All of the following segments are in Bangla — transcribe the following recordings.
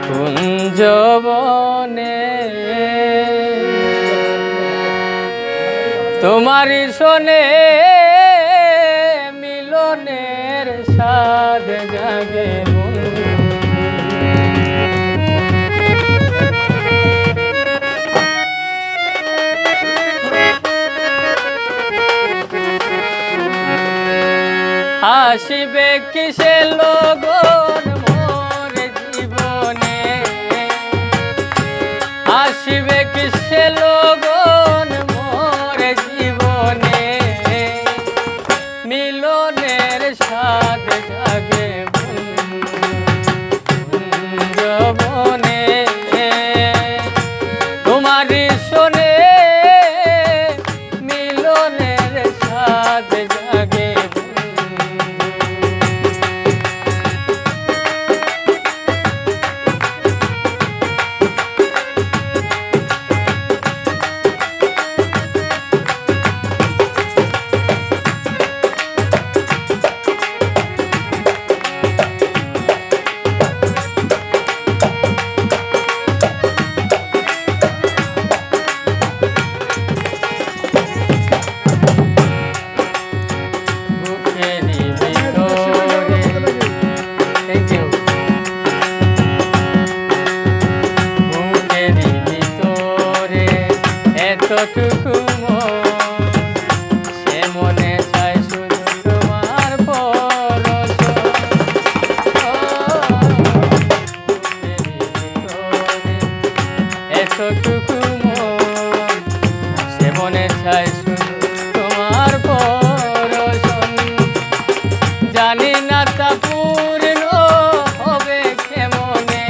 কুঞ্জবনে তোমারি শোনে মিলনের স্বাদ জাগে আসিবে কিসে লগন মোর জীবনে, আসিবে কিসে লগন মোর জীবনে, মিলনের স্বাদ জাগে কুঞ্জবনে তোমারি শোনে মিলনের স্বাদ জাগে। এতটুকু সে মনে চায় শুধু তোমার পরশ, এতটুকু সে মনে চায় শুধু তোমার পরশ, জানি না তা পূর্ণ হবে কেমনে,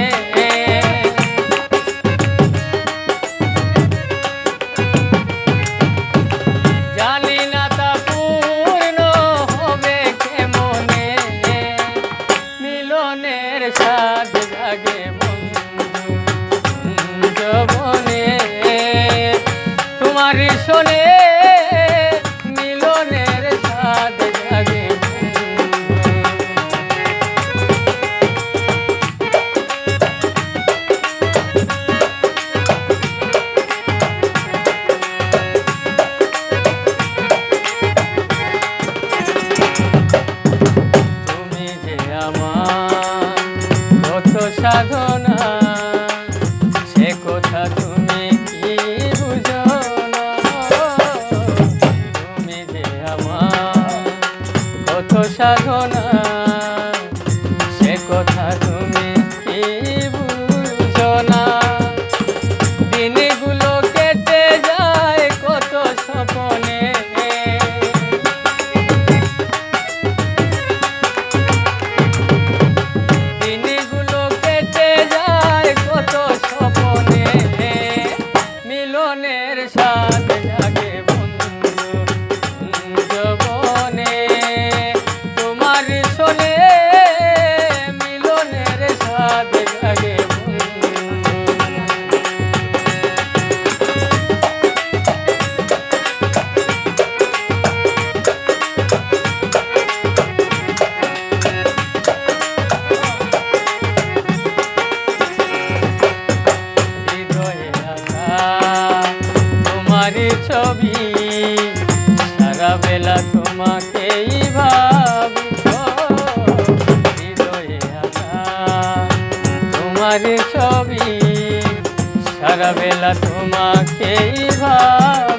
জানি না তা পূর্ণ হবে কেমনে, মিলনের স্বাদ জাগে কুঞ্জবনে তোমারি শোনে মিলনের স্বাদ জাগে। সাধনা সে কথা তুমি কি বুঝো না, তুমি যে আমার কত সাধনা সে কথা তুমি কি বুঝো না, দিনগুলো কেটে যায় কত স্বপ্নে, মিলনের স্বাদ জাগে কুঞ্জবনে তোমার শোনে মিলনের স্বাদ জাগে। তোমারি ছবি সারা বেলা তোমাকেই ভাবি, হৃদয়ে আঁকা তোমারি ছবি সারা বেলা তোমাকেই ভাবি।